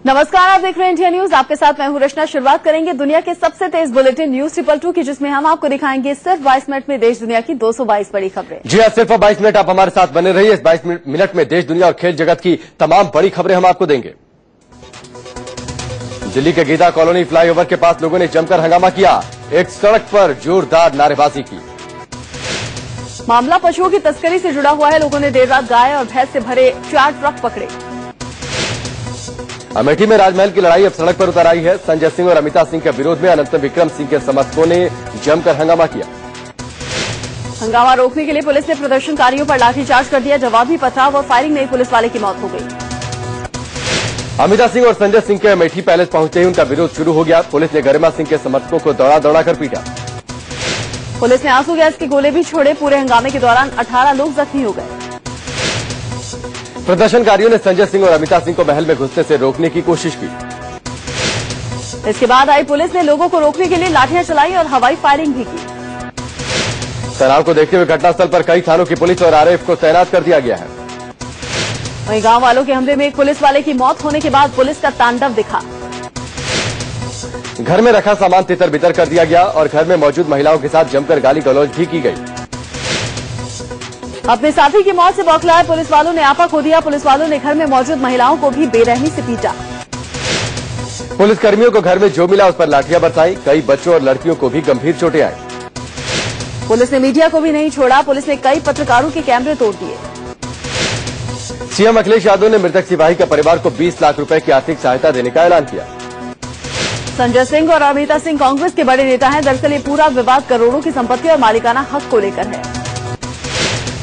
नमस्कार, आप देख रहे हैं इंडिया न्यूज। आपके साथ मैं हूं रचना। शुरुआत करेंगे दुनिया के सबसे तेज बुलेटिन न्यूज 222 की, जिसमें हम आपको दिखाएंगे सिर्फ 22 मिनट में देश दुनिया की 222 बड़ी खबरें। जी हाँ, सिर्फ 22 मिनट आप हमारे साथ बने रहिए। इस 22 मिनट में देश दुनिया और खेल जगत की तमाम बड़ी खबरें हम आपको देंगे। दिल्ली के गीता कॉलोनी फ्लाईओवर के पास लोगों ने जमकर हंगामा किया। एक सड़क पर जोरदार नारेबाजी की। मामला पशुओं की तस्करी से जुड़ा हुआ है। लोगों ने देर रात गाय और भैंस से भरे 4 ट्रक पकड़े। अमेठी में राजमहल की लड़ाई अब सड़क पर उतर आई है। संजय सिंह और अमिता सिंह के विरोध में अनंत विक्रम सिंह के समर्थकों ने जमकर हंगामा किया। हंगामा रोकने के लिए पुलिस ने प्रदर्शनकारियों पर लाठीचार्ज कर दिया। जवाबी पथराव और फायरिंग में पुलिस वाले की मौत हो गई। अमिता सिंह और संजय सिंह के अमेठी पैलेस पहुंचते ही उनका विरोध शुरू हो गया। पुलिस ने गरिमा सिंह के समर्थकों को दौड़ा दौड़ाकर पीटा। पुलिस ने आंसू गैस के गोले भी छोड़े। पूरे हंगामे के दौरान 18 लोग जख्मी हो गए। प्रदर्शनकारियों ने संजय सिंह और अमिता सिंह को महल में घुसने से रोकने की कोशिश की। इसके बाद आई पुलिस ने लोगों को रोकने के लिए लाठियां चलाई और हवाई फायरिंग भी की। तनाव को देखते हुए घटनास्थल पर कई थानों की पुलिस और आरएएफ को तैनात कर दिया गया है। वहीं गांव वालों के हमले में एक पुलिस वाले की मौत होने के बाद पुलिस का तांडव दिखा। घर में रखा सामान तितर बितर कर दिया गया और घर में मौजूद महिलाओं के साथ जमकर गाली गलौज भी की गई। अपने साथी की मौत से बौखलाए पुलिस वालों ने आपा खो दिया। पुलिस वालों ने घर में मौजूद महिलाओं को भी बेरहमी से पीटा। पुलिसकर्मियों को घर में जो मिला उस पर लाठियां बरसाई। कई बच्चों और लड़कियों को भी गंभीर चोटें आई। पुलिस ने मीडिया को भी नहीं छोड़ा। पुलिस ने कई पत्रकारों के कैमरे तोड़ दिए। सीएम अखिलेश यादव ने मृतक सिपाही के परिवार को 20 लाख रुपए की आर्थिक सहायता देने का ऐलान किया। संजय सिंह और अमिता सिंह कांग्रेस के बड़े नेता हैं। दरअसल ये पूरा विवाद करोड़ों की संपत्ति और मालिकाना हक को लेकर है।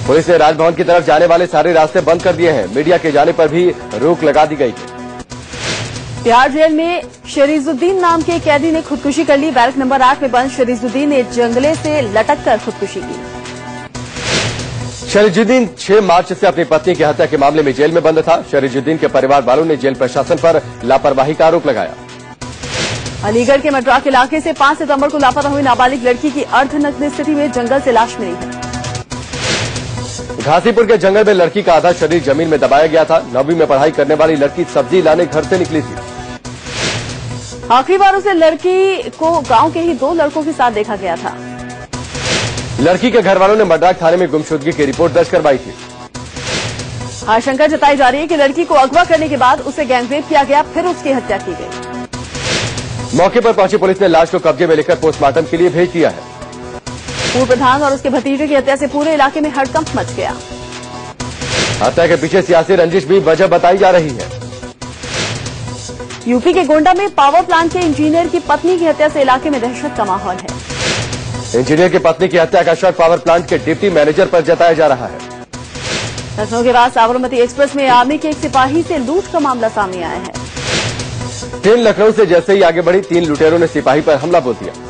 पुलिस ने राजभवन की तरफ जाने वाले सारे रास्ते बंद कर दिए हैं। मीडिया के जाने पर भी रोक लगा दी गई है। तिहाड़ जेल में शरीजुद्दीन नाम के कैदी ने खुदकुशी कर ली। बैरक नंबर 8 में बंद शरीजुद्दीन ने जंगले से लटक कर खुदकुशी की। शरीजुद्दीन 6 मार्च से अपनी पत्नी की हत्या के मामले में जेल में बंद था। शरीजुद्दीन के परिवार वालों ने जेल प्रशासन पर लापरवाही का आरोप लगाया। अलीगढ़ के मड्राक इलाके से 5 सितंबर को लापता हुई नाबालिग लड़की की अर्धनग्न स्थिति में जंगल से लाश मिली है। घासीपुर के जंगल में लड़की का आधा शरीर जमीन में दबाया गया था। 9वीं में पढ़ाई करने वाली लड़की सब्जी लाने घर से निकली थी। आखिरी बार उसे लड़की को गांव के ही 2 लड़कों के साथ देखा गया था। लड़की के घर वालों ने मड्राक थाने में गुमशुदगी की रिपोर्ट दर्ज करवाई थी। आशंका जताई जा रही है कि लड़की को अगवा करने के बाद उसे गैंगरेप किया गया, फिर उसकी हत्या की गई। मौके पर पहुंची पुलिस ने लाश को कब्जे में लेकर पोस्टमार्टम के लिए भेज दिया है। पूर्व प्रधान और उसके भतीजे की हत्या से पूरे इलाके में हड़कंप मच गया। हत्या के पीछे सियासी रंजिश भी वजह बताई जा रही है। यूपी के गोंडा में पावर प्लांट के इंजीनियर की पत्नी की हत्या से इलाके में दहशत का माहौल है। इंजीनियर की पत्नी की हत्या का शक पावर प्लांट के डिप्टी मैनेजर पर जताया जा रहा है। लखनऊ के बाद साबरमती एक्सप्रेस में आर्मी के एक सिपाही से लूट का मामला सामने आया है। ट्रेन लखनऊ से जैसे ही आगे बढ़ी 3 लुटेरों ने सिपाही पर हमला बोल दिया।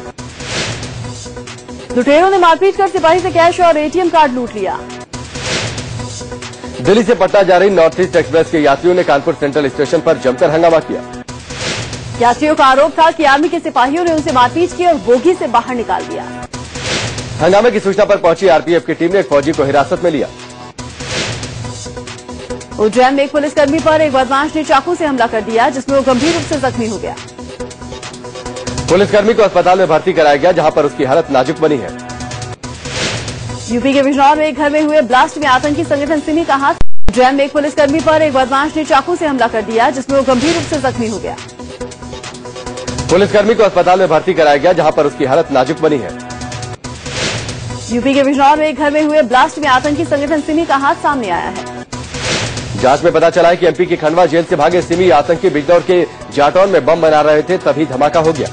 लुटेरों ने मारपीट कर सिपाही से कैश और एटीएम कार्ड लूट लिया। दिल्ली से पटना जा रही नॉर्थ ईस्ट एक्सप्रेस के यात्रियों ने कानपुर सेंट्रल स्टेशन पर जमकर हंगामा किया। यात्रियों का आरोप था कि आर्मी के सिपाहियों ने उनसे मारपीट की और बोगी से बाहर निकाल दिया। हंगामे की सूचना पर पहुंची आरपीएफ की टीम ने एक फौजी को हिरासत में लिया। उज्जैन में एक पुलिसकर्मी पर एक बदमाश ने चाकू से हमला कर दिया, जिसमें वो गंभीर रूप से जख्मी हो गया। पुलिसकर्मी को अस्पताल में भर्ती कराया गया, जहां पर उसकी हालत नाजुक बनी है। यूपी के बिजनौर में एक घर में हुए ब्लास्ट में आतंकी संगठन सिमी का हाथ। उज्जैन में एक पुलिसकर्मी पर एक बदमाश ने चाकू से हमला कर दिया, जिसमें वो गंभीर रूप से जख्मी हो गया। पुलिसकर्मी को अस्पताल में भर्ती कराया गया, जहां पर उसकी हालत नाजुक बनी है। यूपी के बिजनौर में एक घर में हुए ब्लास्ट में आतंकी संगठन सिमी का हाथ सामने आया है। जांच में पता चला है कि एमपी की खंडवा जेल से भागे सिमी आतंकी बिजनौर के जाटौन में बम बना रहे थे, तभी धमाका हो गया।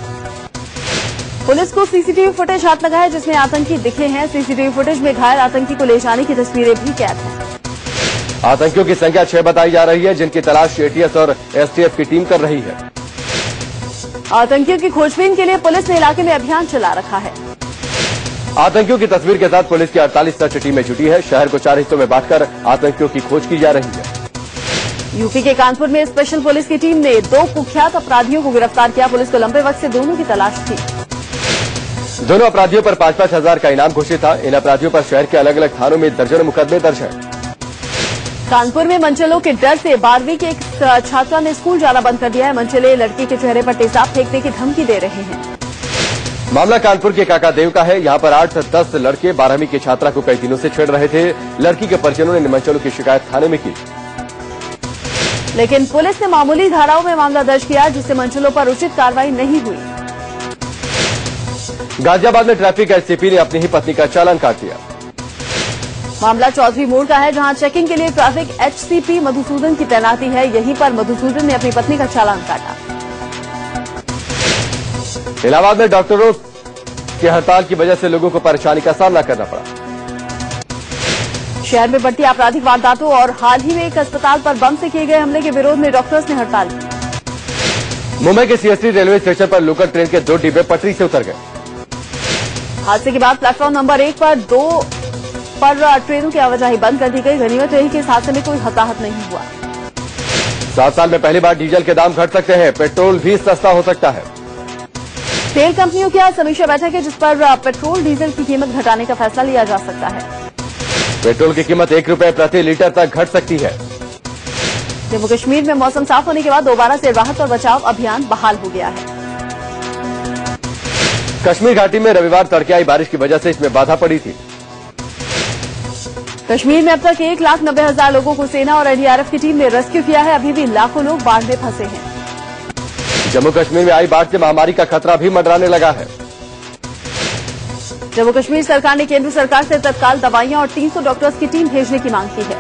पुलिस को सीसीटीवी फुटेज हाथ लगा है, जिसमें आतंकी दिखे हैं। सीसीटीवी फुटेज में घायल आतंकी को ले जाने की तस्वीरें भी कैद हैं। आतंकियों की संख्या 6 बताई जा रही है, जिनकी तलाश एटीएस और एसटीएफ की टीम कर रही है। आतंकियों की खोजबीन के लिए पुलिस ने इलाके में अभियान चला रखा है। आतंकियों की तस्वीर के साथ पुलिस की 48 सर्च टीमें जुटी है। शहर को 4 हिस्सों में बांटकर आतंकियों की खोज की जा रही है। यूपी के कानपुर में स्पेशल पुलिस की टीम ने 2 कुख्यात अपराधियों को गिरफ्तार किया। पुलिस को लंबे वक्त से दोनों की तलाश थी। दोनों अपराधियों पर 5-5 हजार का इनाम घोषित था। इन अपराधियों पर शहर के अलग अलग थानों में दर्जनों मुकदमे दर्ज हैं। कानपुर में मनचलों के डर से 12वीं के एक छात्रा ने स्कूल जाना बंद कर दिया है। मनचले लड़की के चेहरे पर तेजाब फेंकने की धमकी दे रहे हैं। मामला कानपुर के काकादेव का है। यहाँ पर 8 से 10 लड़के 12वीं की छात्रा को कई दिनों से छेड़ रहे थे। लड़की के परिजनों ने मनचलों की शिकायत थाने में की, लेकिन पुलिस ने मामूली धाराओं में मामला दर्ज किया, जिससे मनचलों पर उचित कार्रवाई नहीं हुई। गाजियाबाद में ट्रैफिक एससीपी ने अपनी ही पत्नी का चालान काट दिया। मामला चौधरी मोड़ का है, जहां चेकिंग के लिए ट्रैफिक एचसीपी मधुसूदन की तैनाती है। यहीं पर मधुसूदन ने अपनी पत्नी का चालान काटा। इलाहाबाद में डॉक्टरों की हड़ताल की वजह से लोगों को परेशानी का सामना करना पड़ा। शहर में बढ़ती आपराधिक वारदातों और हाल ही में एक अस्पताल पर बम से किए गए हमले के विरोध में डॉक्टर्स ने हड़ताल की। मुंबई के सीएसटी रेलवे स्टेशन पर लोकल ट्रेन के 2 डिब्बे पटरी से उतर गए। हादसे के बाद प्लेटफॉर्म नंबर 1 पर 2 पर ट्रेनों की आवाजाही बंद कर दी गई। गनीमत रही कि इस हादसे में कोई हताहत नहीं हुआ। 7 साल में पहली बार डीजल के दाम घट सकते हैं, पेट्रोल भी सस्ता हो सकता है। तेल कंपनियों की आज समीक्षा बैठक है, जिस पर पेट्रोल डीजल की कीमत घटाने का फैसला लिया जा सकता है। पेट्रोल की कीमत 1 रुपए प्रति लीटर तक घट सकती है। जम्मू कश्मीर में मौसम साफ होने के बाद दोबारा से राहत और बचाव अभियान बहाल हो गया है। कश्मीर घाटी में रविवार तड़के आई बारिश की वजह से इसमें बाधा पड़ी थी। कश्मीर में अब तक 1,90,000 लोगों को सेना और एनडीआरएफ की टीम ने रेस्क्यू किया है। अभी भी लाखों लोग बाढ़ में फंसे हैं। जम्मू कश्मीर में आई बाढ़ से महामारी का खतरा भी मंडराने लगा है। जम्मू कश्मीर सरकार ने केंद्र सरकार से तत्काल दवाइयां और 300 डॉक्टर्स की टीम भेजने की मांग की है।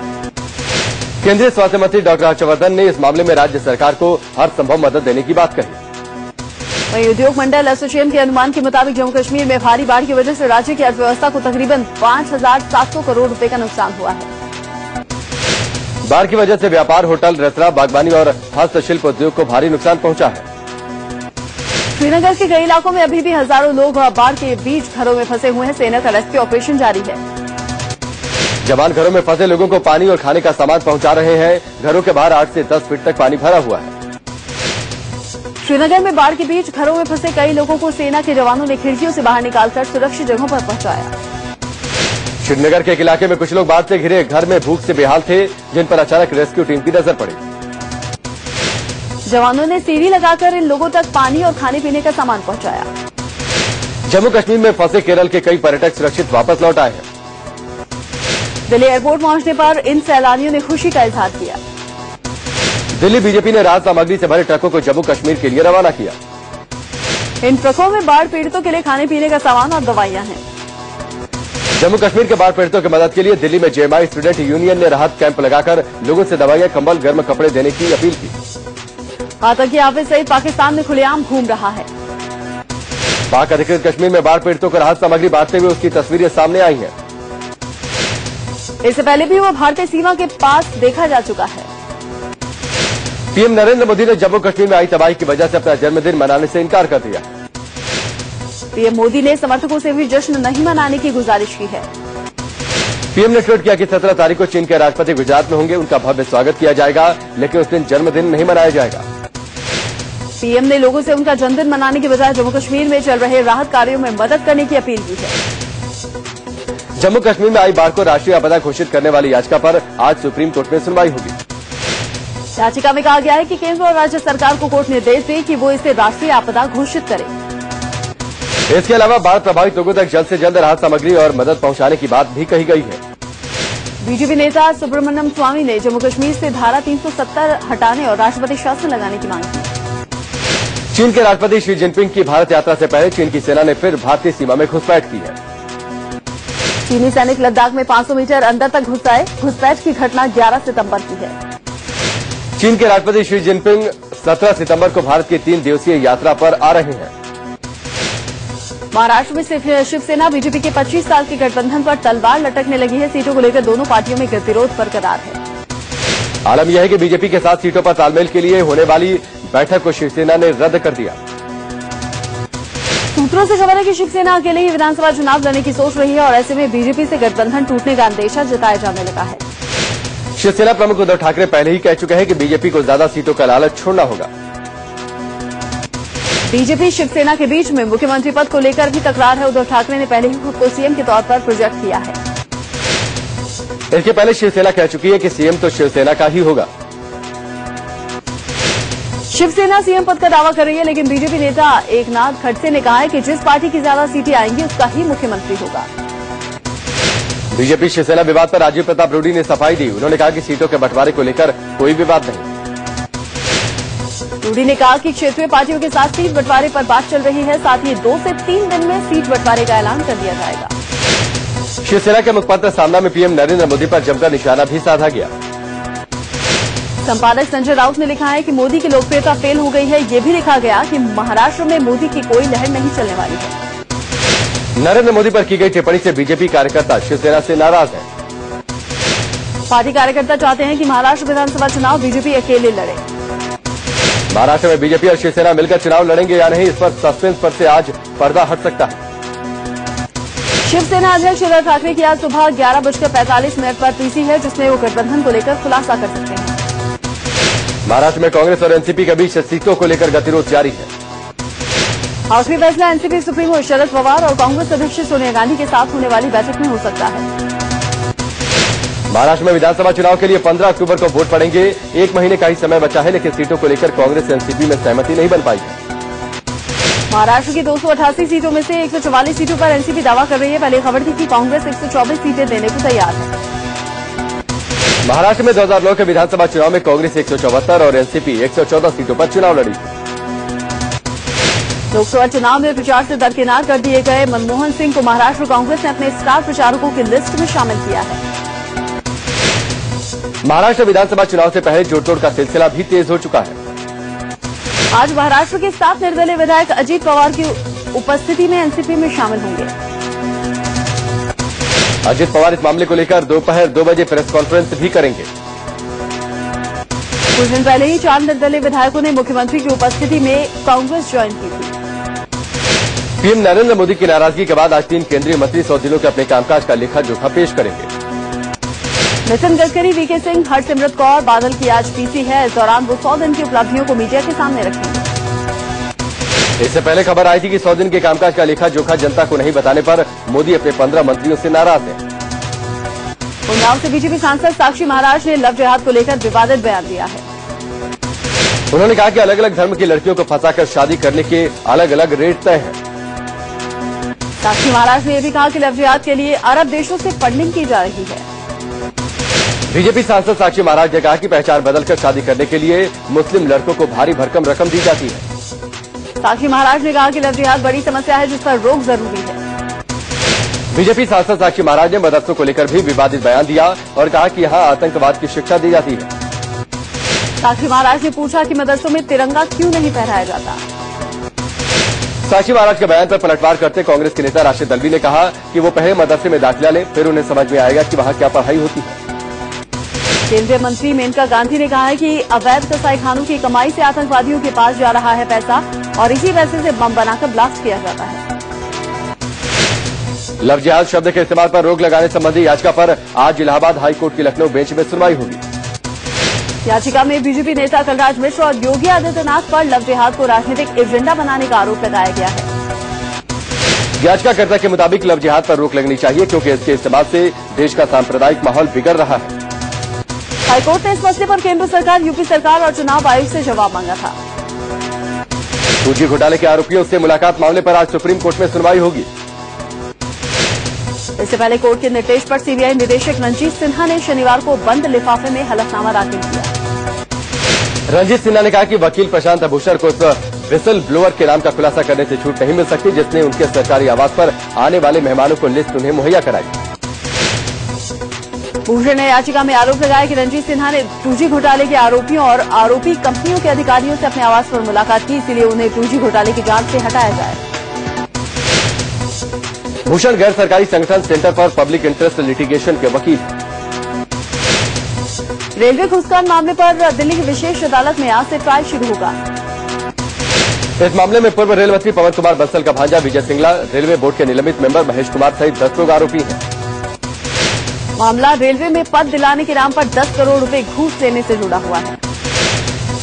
केंद्रीय स्वास्थ्य मंत्री डॉक्टर हर्षवर्धन ने इस मामले में राज्य सरकार को हर संभव मदद देने की बात कही। वहीं उद्योग मंडल एसोसिएशन के अनुमान के मुताबिक जम्मू कश्मीर में भारी बाढ़ की वजह से राज्य की अर्थव्यवस्था को तकरीबन 5,700 करोड़ रुपए का नुकसान हुआ है। बाढ़ की वजह से व्यापार, होटल, रेस्तरां, बागवानी और हस्तशिल्प उद्योग को भारी नुकसान पहुंचा है। श्रीनगर के कई इलाकों में अभी भी हजारों लोग बाढ़ के बीच घरों में फंसे हुए हैं। सेना का रेस्क्यू ऑपरेशन जारी है। जवान घरों में फंसे लोगों को पानी और खाने का सामान पहुंचा रहे हैं। घरों के बाहर 8 से 10 फीट तक पानी भरा हुआ है। श्रीनगर में बाढ़ के बीच घरों में फंसे कई लोगों को सेना के जवानों ने खिड़कियों से बाहर निकालकर सुरक्षित जगहों पर पहुंचाया। श्रीनगर के एक इलाके में कुछ लोग बाढ़ से घिरे घर में भूख से बेहाल थे, जिन पर अचानक रेस्क्यू टीम की नजर पड़ी। जवानों ने सीढ़ी लगाकर इन लोगों तक पानी और खाने पीने का सामान पहुंचाया। जम्मू कश्मीर में फंसे केरल के कई पर्यटक सुरक्षित वापस लौट आए हैं। दिल्ली एयरपोर्ट पहुंचने पर इन सैलानियों ने खुशी का इजहार किया। दिल्ली बीजेपी ने राहत सामग्री से भरे ट्रकों को जम्मू कश्मीर के लिए रवाना किया। इन ट्रकों में बाढ़ पीड़ितों के लिए खाने पीने का सामान और दवाइयां हैं। जम्मू कश्मीर के बाढ़ पीड़ितों की मदद के लिए दिल्ली में जेएमआई स्टूडेंट यूनियन ने राहत कैंप लगाकर लोगों से दवाइयां, कंबल, गर्म कपड़े देने की अपील की। आतंकी हाफिज सईद पाकिस्तान में खुलेआम घूम रहा है। पाक अधिकृत कश्मीर में बाढ़ पीड़ितों को राहत सामग्री बांटते हुए उसकी तस्वीरें सामने आई हैं। इससे पहले भी वो भारतीय सीमा के पास देखा जा चुका है। पीएम नरेंद्र मोदी ने जम्मू कश्मीर में आई तबाही की वजह से अपना जन्मदिन मनाने से इनकार कर दिया। पीएम मोदी ने समर्थकों से भी जश्न नहीं मनाने की गुजारिश की है। पीएम ने ट्वीट किया कि 17 तारीख को चीन के राष्ट्रपति गुजरात में होंगे। उनका भव्य स्वागत किया जाएगा, लेकिन उस दिन जन्मदिन नहीं मनाया जाएगा। पीएम ने लोगों से उनका जन्मदिन मनाने के बजाय जम्मू कश्मीर में चल रहे राहत कार्यों में मदद करने की अपील की है। जम्मू कश्मीर में आई बाढ़ को राष्ट्रीय आपदा घोषित करने वाली याचिका पर आज सुप्रीम कोर्ट में सुनवाई होगी। याचिका में कहा गया है कि केंद्र और राज्य सरकार को कोर्ट निर्देश दे कि वो इसे राष्ट्रीय आपदा घोषित करे। इसके अलावा बाढ़ प्रभावित लोगों तक जल्द से जल्द राहत सामग्री और मदद पहुंचाने की बात भी कही गई है। बीजेपी नेता सुब्रमण्यम स्वामी ने जम्मू कश्मीर से धारा 370 हटाने और राष्ट्रपति शासन लगाने की मांग की। चीन के राष्ट्रपति शी जिनपिंग की भारत यात्रा से पहले चीन की सेना ने फिर भारतीय सीमा में घुसपैठ की है। चीनी सैनिक लद्दाख में 500 मीटर अंदर तक घुस आए। घुसपैठ की घटना 11 सितंबर की है। चीन के राष्ट्रपति शी जिनपिंग 17 सितंबर को भारत की 3 दिवसीय यात्रा पर आ रहे हैं। महाराष्ट्र में शिवसेना बीजेपी के 25 साल के गठबंधन पर तलवार लटकने लगी है। सीटों को लेकर दोनों पार्टियों में गतिरोध बरकरार है। आलम यह है कि बीजेपी के साथ सीटों पर तालमेल के लिए होने वाली बैठक को शिवसेना ने रद्द कर दिया। सूत्रों से खबर है कि शिवसेना अकेले ही विधानसभा चुनाव लड़ने की सोच रही है और ऐसे में बीजेपी से गठबंधन टूटने का अंदेशा जताया जाने लगा है। शिवसेना प्रमुख उद्धव ठाकरे पहले ही कह चुके हैं कि बीजेपी को ज्यादा सीटों का लालच छोड़ना होगा। बीजेपी शिवसेना के बीच में मुख्यमंत्री पद को लेकर भी तकरार है। उद्धव ठाकरे ने पहले ही खुद को सीएम के तौर पर प्रोजेक्ट किया है। इसके पहले शिवसेना कह चुकी है कि सीएम तो शिवसेना का ही होगा। शिवसेना सीएम पद का दावा कर रही है, लेकिन बीजेपी नेता एकनाथ खड़से ने कहा है कि जिस पार्टी की ज्यादा सीटें आएंगी उसका ही मुख्यमंत्री होगा। बीजेपी शिवसेना विवाद पर राजीव प्रताप रूडी ने सफाई दी। उन्होंने कहा कि सीटों के बंटवारे को लेकर कोई विवाद नहीं। रूडी ने कहा कि क्षेत्रीय पार्टियों के साथ सीट बंटवारे पर बात चल रही है, साथ ही 2 से 3 दिन में सीट बंटवारे का ऐलान कर दिया जाएगा। शिवसेना के मुखपत्र सामना में पीएम नरेंद्र मोदी पर जमकर निशाना भी साधा गया। संपादक संजय राउत ने लिखा है कि मोदी की लोकप्रियता फेल हो गई है। ये भी लिखा गया कि महाराष्ट्र में मोदी की कोई लहर नहीं चलने वाली है। नरेंद्र मोदी पर की गई टिप्पणी से बीजेपी कार्यकर्ता शिवसेना से नाराज है। पार्टी कार्यकर्ता चाहते हैं कि महाराष्ट्र विधानसभा चुनाव बीजेपी अकेले लड़े। महाराष्ट्र में बीजेपी और शिवसेना मिलकर चुनाव लड़ेंगे या नहीं, इस पर सस्पेंस पर से आज पर्दा हट सकता है। शिवसेना अध्यक्ष उद्धव ठाकरे की आज सुबह 11:45 पर पीसी है, जिसमें वो गठबंधन को लेकर खुलासा कर सकते हैं। महाराष्ट्र में कांग्रेस और एनसीपी के बीच सीटों को लेकर गतिरोध जारी है। आखिरी फैसला एनसीपी सुप्रीमो शरद पवार और कांग्रेस अध्यक्ष सोनिया गांधी के साथ होने वाली बैठक में हो सकता है। महाराष्ट्र में विधानसभा चुनाव के लिए 15 अक्टूबर को वोट पड़ेंगे। 1 महीने का ही समय बचा है, लेकिन सीटों को लेकर कांग्रेस एनसीपी में सहमति नहीं बन पाई है। महाराष्ट्र की 288 सीटों में से 144 सीटों पर एनसीपी दावा कर रही है। पहले खबर थी कि कांग्रेस 124 सीटें देने को तैयार है। महाराष्ट्र में 2009 के विधानसभा चुनाव में कांग्रेस 174 और एनसीपी 114 सीटों पर चुनाव लड़ी। लोकसभा चुनाव में प्रचार से दरकिनार कर दिए गए मनमोहन सिंह को महाराष्ट्र कांग्रेस ने अपने स्टार प्रचारकों की लिस्ट में शामिल किया है। महाराष्ट्र विधानसभा चुनाव से पहले जोड़तोड़ का सिलसिला भी तेज हो चुका है। आज महाराष्ट्र के 7 निर्दलीय विधायक अजीत पवार की उपस्थिति में एनसीपी में शामिल होंगे। अजीत पवार इस मामले को लेकर दोपहर 2 बजे प्रेस कॉन्फ्रेंस भी करेंगे। कुछ दिन पहले ही 4 निर्दलीय विधायकों ने मुख्यमंत्री की उपस्थिति में कांग्रेस ज्वाइन की थी। पीएम नरेंद्र मोदी की नाराजगी के बाद आज 3 केंद्रीय मंत्री 100 जिलों के अपने कामकाज का लेखा जोखा पेश करेंगे। नितिन गडकरी, वीके सिंह, हरसिमरत कौर बादल की आज पीसी है। इस दौरान वो 100 दिन की उपलब्धियों को मीडिया के सामने रखेंगे। इससे पहले खबर आई थी कि 100 दिन के कामकाज का लेखा जोखा जनता को नहीं बताने पर मोदी अपने 15 मंत्रियों से नाराज हैं। उन्नाव से बीजेपी सांसद साक्षी महाराज ने लव जिहाद को लेकर विवादित बयान दिया है। उन्होंने कहा कि अलग अलग धर्म की लड़कियों को फंसाकर शादी करने के अलग अलग रेट तय हैं। साक्षी महाराज ने यह भी कहा कि लव जिहाद के लिए अरब देशों से फंडिंग की जा रही है। बीजेपी सांसद साक्षी महाराज ने कहा कि पहचान बदलकर शादी करने के लिए मुस्लिम लड़कों को भारी भरकम रकम दी जाती है। साक्षी महाराज ने कहा कि लव जिहाद बड़ी समस्या है, जिस पर रोक जरूरी है। बीजेपी सांसद साक्षी महाराज ने मदरसों को लेकर भी विवादित बयान दिया और कहा कि यहां आतंकवाद की शिक्षा दी जाती है। साक्षी महाराज ने पूछा कि मदरसों में तिरंगा क्यों नहीं फहराया जाता। साक्षी महाराज के बयान पर पलटवार करते कांग्रेस के नेता राशिद अल्वी ने कहा कि वो पहले मदरसे में दाखिला लें, फिर उन्हें समझ में आएगा कि वहां क्या पढ़ाई होती है। केंद्रीय मंत्री मेनका गांधी ने कहा है कि अवैध कसाईखानों की कमाई से आतंकवादियों के पास जा रहा है पैसा और इसी पैसे से बम बनाकर ब्लास्ट किया जाता है। लव जिहाद शब्द के इस्तेमाल पर रोक लगाने संबंधी याचिका पर आज इलाहाबाद हाईकोर्ट की लखनऊ बेंच में सुनवाई होगी। याचिका में बीजेपी नेता कलराज मिश्र और योगी आदित्यनाथ पर लव जिहाद को राजनीतिक एजेंडा बनाने का आरोप लगाया गया है। याचिकाकर्ता के मुताबिक लव जिहाद पर रोक लगनी चाहिए, क्योंकि इसके इस्तेमाल से देश का सांप्रदायिक माहौल बिगड़ रहा है। हाईकोर्ट ने इस मसले पर केंद्र सरकार, यूपी सरकार और चुनाव आयोग से जवाब मांगा था। 2G घोटाले के आरोपियों से मुलाकात मामले पर आज सुप्रीम कोर्ट में सुनवाई होगी। इससे पहले कोर्ट के निर्देश पर सीबीआई निदेशक रंजीत सिन्हा ने शनिवार को बंद लिफाफे में हलफनामा दाखिल किया। रंजीत सिन्हा ने कहा कि वकील प्रशांत भूषण को उस विसल ब्लोअर के नाम का खुलासा करने से छूट नहीं मिल सकती, जिसने उनके सरकारी आवास पर आने वाले मेहमानों को लिस्ट उन्हें मुहैया कराई। भूषण ने याचिका में आरोप लगाया कि रंजीत सिन्हा ने 2G घोटाले के आरोपियों और आरोपी कंपनियों के अधिकारियों से अपने आवास पर मुलाकात की, इसलिए उन्हें 2G घोटाले की जांच से हटाया जाए। भूषण गैर सरकारी संगठन centre for public interest litigation के वकील। रेलवे घुसकांड मामले पर दिल्ली की विशेष अदालत में आज से ट्रायल शुरू होगा। इस मामले में पूर्व रेल मंत्री पवन कुमार बंसल का भांजा विजय सिंगला, रेलवे बोर्ड के निलंबित मेंबर महेश कुमार सहित 10 लोग आरोपी हैं। मामला रेलवे में पद दिलाने के नाम पर 10 करोड़ रुपए घूस लेने से जुड़ा हुआ है।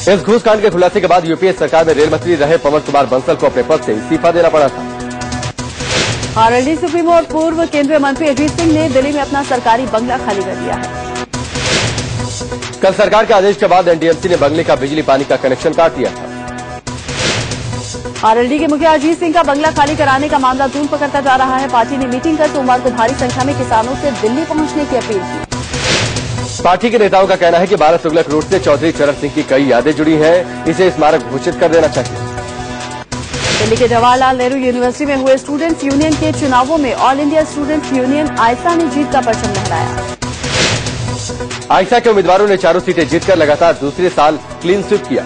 इस घूसकांड के खुलासे के बाद यूपीए सरकार में रेल मंत्री रहे पवन कुमार बंसल को अपने पद से इस्तीफा देना पड़ा था। आरएलडी सुप्रीमो और पूर्व केंद्रीय मंत्री अजीत सिंह ने दिल्ली में अपना सरकारी बंगला खाली कर दिया है। कल सरकार के आदेश के बाद एनडीएमसी ने बंगले का बिजली पानी का कनेक्शन काट दिया था। आरएलडी के मुखिया अजीत सिंह का बंगला खाली कराने का मामला तूल पकड़ता जा रहा है। पार्टी ने मीटिंग कर सोमवार को भारी संख्या में किसानों से दिल्ली पहुंचने की अपील की। पार्टी के नेताओं का कहना है कि भारत तुगलक रूट से चौधरी चरण सिंह की कई यादें जुड़ी हैं, इसे स्मारक घोषित कर देना चाहिए। दिल्ली के जवाहरलाल नेहरू यूनिवर्सिटी में हुए स्टूडेंट्स यूनियन के चुनावों में ऑल इंडिया स्टूडेंट्स यूनियन आयसा ने जीत का परचम लहराया। आयसा के उम्मीदवारों ने चारों सीटें जीतकर लगातार दूसरे साल क्लीन स्वीप किया।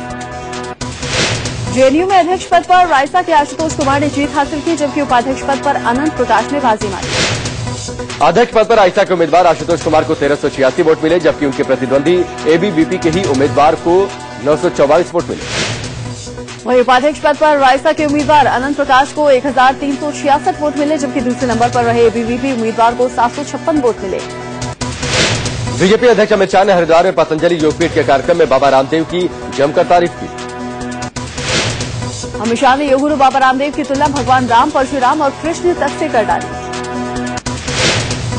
जेएनयू में अध्यक्ष पद पर आयसा के आशुतोष कुमार ने जीत हासिल की, जबकि उपाध्यक्ष पद पर अनंत प्रकाश ने बाजी मारी। अध्यक्ष पद पर आयसा के उम्मीदवार आशुतोष कुमार को 1386 वोट मिले, जबकि उनके प्रतिद्वंदी एबीवीपी के ही उम्मीदवार को 944 वोट मिले। वहीं उपाध्यक्ष पद पर आयसा के उम्मीदवार अनंत प्रकाश को 1366 वोट मिले, जबकि दूसरे नंबर पर रहे एबीवीपी उम्मीदवार को 756 वोट मिले। बीजेपी अध्यक्ष अमित शाह ने हरिद्वार में पतंजलि योगपीठ के कार्यक्रम में बाबा रामदेव की जमकर तारीफ की। अमित शाह ने योगगुरु बाबा रामदेव की तुलना भगवान राम, परशुराम और कृष्ण तक से कर डाली।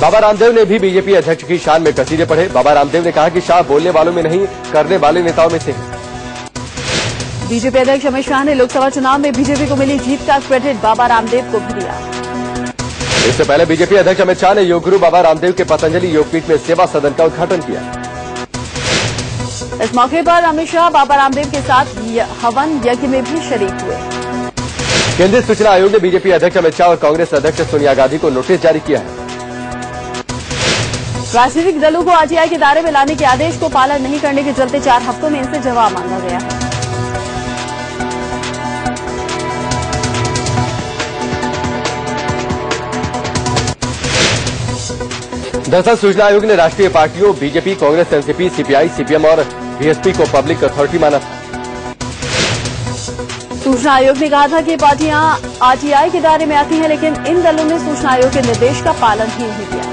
बाबा रामदेव ने भी बीजेपी अध्यक्ष की शान में कसीदे पढ़े। बाबा रामदेव ने कहा कि शाह बोलने वालों में नहीं, करने वाले नेताओं में से है। बीजेपी अध्यक्ष अमित शाह ने लोकसभा चुनाव में बीजेपी को मिली जीत का क्रेडिट बाबा रामदेव को भी दिया। इससे पहले बीजेपी अध्यक्ष अमित शाह ने योगगुरु बाबा रामदेव के पतंजलि योगपीठ में सेवा सदन का उद्घाटन किया। इस मौके पर अमित शाह बाबा रामदेव के साथ हवन यज्ञ में भी शरीक हुए। केंद्रीय सूचना आयोग ने बीजेपी अध्यक्ष अमित शाह और कांग्रेस अध्यक्ष सोनिया गांधी को नोटिस जारी किया है। राजनीतिक दलों को आरटीआई के दायरे में लाने के आदेश को पालन नहीं करने के चलते 4 हफ्तों में इनसे जवाब मांगा गया है। दरअसल सूचना आयोग ने राष्ट्रीय पार्टियों BJP, Congress, NCP, CPI, CPM और बीएसपी को पब्लिक अथॉरिटी माना था। सूचना आयोग ने कहा था कि पार्टियां आरटीआई के दायरे में आती हैं, लेकिन इन दलों ने सूचना आयोग के निर्देश का पालन ही नहीं किया।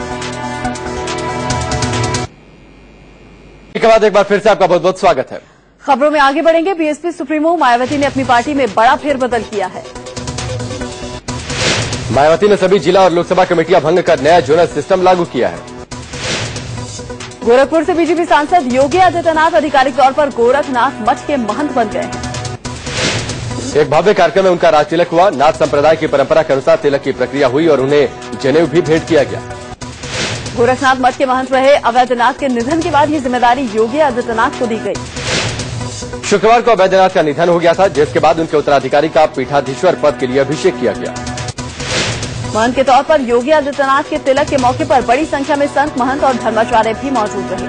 इसके बाद एक बार फिर से आपका बहुत बहुत स्वागत है। खबरों में आगे बढ़ेंगे। बीएसपी सुप्रीमो मायावती ने अपनी पार्टी में बड़ा फेरबदल किया है। मायावती ने सभी जिला और लोकसभा कमेटियां भंग कर नया जोनल सिस्टम लागू किया है। गोरखपुर से बीजेपी सांसद योगी आदित्यनाथ आधिकारिक तौर पर गोरखनाथ मठ के महंत बन गए हैं। एक भव्य कार्यक्रम में उनका राज तिलक हुआ। नाथ संप्रदाय की परंपरा के अनुसार तिलक की प्रक्रिया हुई और उन्हें जनेऊ भी भेंट किया गया। गोरखनाथ मठ के महंत रहे अवैधनाथ के निधन के बाद ये जिम्मेदारी योगी आदित्यनाथ को दी गई। शुक्रवार को अवैधनाथ का निधन हो गया था, जिसके बाद उनके उत्तराधिकारी का पीठाधीश्वर पद के लिए अभिषेक किया गया। महंत के तौर पर योगी आदित्यनाथ के तिलक के मौके पर बड़ी संख्या में संत, महंत और धर्माचार्य भी मौजूद रहे।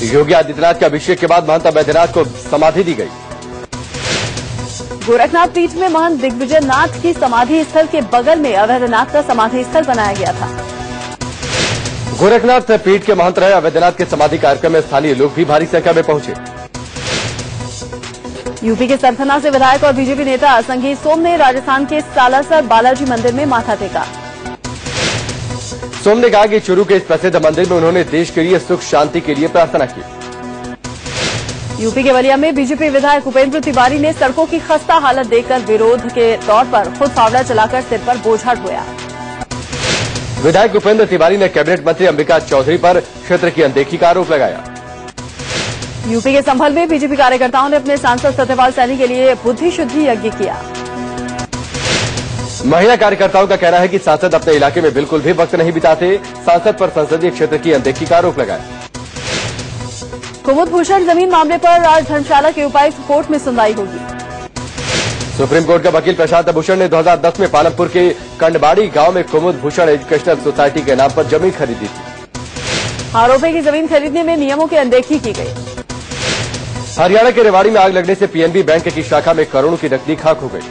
योगी आदित्यनाथ के अभिषेक के बाद महंत अवैधनाथ को समाधि दी गई। गोरखनाथ पीठ में महंत दिग्विजय नाथ की समाधि स्थल के बगल में अवैधनाथ का समाधि स्थल बनाया गया था। गोरखनाथ पीठ के महंत रहे अवैधनाथ के समाधि कार्यक्रम में स्थानीय लोग भी भारी संख्या में पहुंचे। यूपी के सरथना से विधायक और बीजेपी नेता संगीत सोम ने राजस्थान के सालासर बालाजी मंदिर में माथा टेका। सोम ने कहा कि चूरू के इस प्रसिद्ध मंदिर में उन्होंने देश के लिए सुख शांति के लिए प्रार्थना की। यूपी के बलिया में बीजेपी विधायक उपेंद्र तिवारी ने सड़कों की खस्ता हालत देखकर विरोध के तौर पर खुद फावड़ा चलाकर सिर पर बोझा ढोया। विधायक उपेंद्र तिवारी ने कैबिनेट मंत्री अंबिका चौधरी पर क्षेत्र की अनदेखी का आरोप लगाया। यूपी के संभल में बीजेपी कार्यकर्ताओं ने अपने सांसद सत्यपाल सैनी के लिए बुद्धि शुद्धि यज्ञ किया। महिला कार्यकर्ताओं का कहना है कि सांसद अपने इलाके में बिल्कुल भी वक्त नहीं बिताते। सांसद पर संसदीय क्षेत्र की अनदेखी का आरोप लगाया। कुमुद भूषण जमीन मामले पर आज धर्मशाला के उपायुक्त कोर्ट में सुनवाई होगी। सुप्रीम कोर्ट के वकील प्रशांत भूषण ने 2010 में पालमपुर के कंडबाड़ी गांव में कुमुद भूषण एजुकेशनल सोसाइटी के नाम पर जमीन खरीदी थी। आरोप है कि जमीन खरीदने में नियमों की अनदेखी की गई। हरियाणा के रेवाड़ी में आग लगने से पीएनबी बैंक की शाखा में करोड़ों की नकदी खाक हो गई।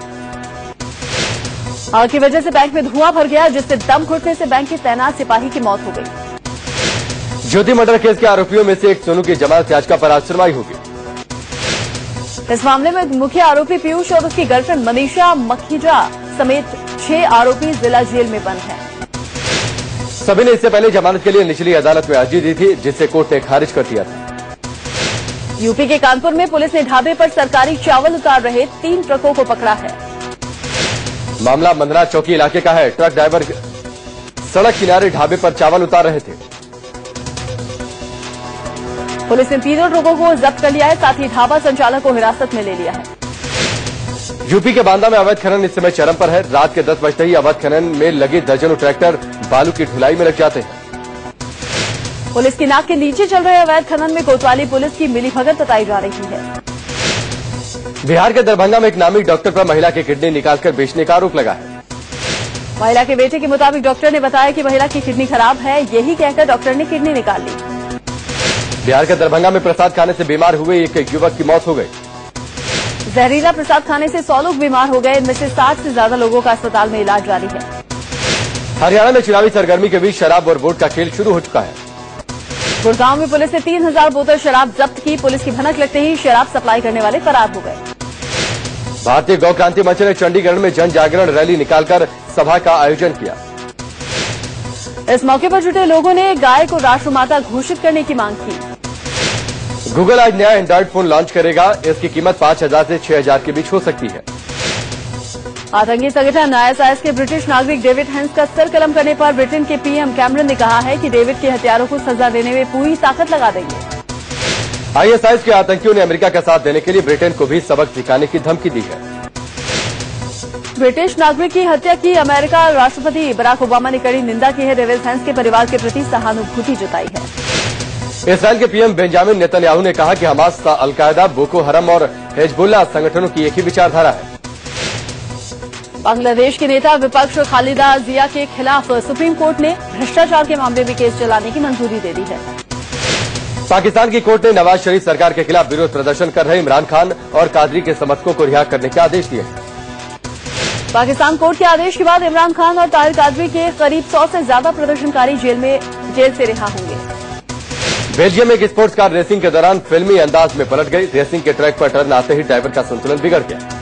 आग की वजह से बैंक में धुआं भर गया, जिससे दम घुटने से बैंक के तैनात सिपाही की मौत हो गई। ज्योति मर्डर केस के आरोपियों में से एक सोनू की जमानत याचिका पर आज सुनवाई होगी। इस मामले में मुख्य आरोपी पीयूष और उसकी गर्लफ्रेंड मनीषा मखीजा समेत 6 आरोपी जिला जेल में बंद हैं। सभी ने इससे पहले जमानत के लिए निचली अदालत में अर्जी दी थी, जिसे कोर्ट ने खारिज कर दिया था। यूपी के कानपुर में पुलिस ने ढाबे पर सरकारी चावल उतार रहे 3 ट्रकों को पकड़ा है। मामला मंदना चौकी इलाके का है। ट्रक ड्राइवर सड़क किनारे ढाबे पर चावल उतार रहे थे। पुलिस ने तीनों लोगों को जब्त कर लिया है, साथ ही ढाबा संचालक को हिरासत में ले लिया है। यूपी के बांदा में अवैध खनन इस समय चरम पर है। रात के 10 बजते ही अवैध खनन में लगे दर्जनों ट्रैक्टर बालू की ढुलाई में लग जाते हैं। पुलिस की नाक के नीचे चल रहे अवैध खनन में कोतवाली पुलिस की मिलीभगत बताई जा रही है। बिहार के दरभंगा में एक नामी डॉक्टर पर महिला की किडनी निकालकर बेचने का आरोप लगा है। महिला के बेटे के मुताबिक डॉक्टर ने बताया कि महिला की किडनी खराब है, यही कहकर डॉक्टर ने किडनी निकाल ली। बिहार के दरभंगा में प्रसाद खाने से बीमार हुए एक युवक की मौत हो गई। जहरीला प्रसाद खाने से 100 लोग बीमार हो गए। इनमें से 60 से ज्यादा लोगों का अस्पताल में इलाज जारी है। हरियाणा में चुनावी सरगर्मी के बीच शराब और वोट का खेल शुरू हो चुका है। गुड़गांव में पुलिस ने 3000 बोतल शराब जब्त की। पुलिस की भनक लगते ही शराब सप्लाई करने वाले फरार हो गए। भारतीय गौ क्रांति मंच ने चंडीगढ़ में जन जागरण रैली निकालकर सभा का आयोजन किया। इस मौके पर जुटे लोगों ने गाय को राष्ट्रमाता घोषित करने की मांग की। गूगल आज नया एंड्रॉइड फोन लॉन्च करेगा। इसकी कीमत 5000 से 6000 के बीच हो सकती है। आतंकी संगठन ISIS के ब्रिटिश नागरिक डेविड हेंस का सर कलम करने पर ब्रिटेन के PM कैमरन ने कहा है कि डेविड के हत्यारों को सजा देने में पूरी ताकत लगा देंगे। ISIS के आतंकियों ने अमेरिका का साथ देने के लिए ब्रिटेन को भी सबक सिखाने की धमकी दी है। ब्रिटिश नागरिक की हत्या की अमेरिका राष्ट्रपति बराक ओबामा ने कड़ी निंदा की है। डेविड हेंस के परिवार के प्रति सहानुभूति जताई है। इसराइल के PM बेंजामिन नेतन्याहू ने कहा कि हमास, अलकायदा, बोको हरम और हिजबुल्लाह संगठनों की एक ही विचारधारा है। बांग्लादेश के नेता विपक्ष खालिदा जिया के खिलाफ सुप्रीम कोर्ट ने भ्रष्टाचार के मामले में केस चलाने की मंजूरी दे दी है। पाकिस्तान की कोर्ट ने नवाज शरीफ सरकार के खिलाफ विरोध प्रदर्शन कर रहे इमरान खान और कादरी के समर्थकों को रिहा करने के आदेश दिए। पाकिस्तान कोर्ट के आदेश के बाद इमरान खान और तारिक कादरी के करीब 100 से ज्यादा प्रदर्शनकारी जेल से रिहा होंगे। बेल्जियम में एक स्पोर्ट्स कार रेसिंग के दौरान फिल्मी अंदाज में पलट गई। रेसिंग के ट्रैक पर टर्न आते ही ड्राइवर का संतुलन बिगड़ गया।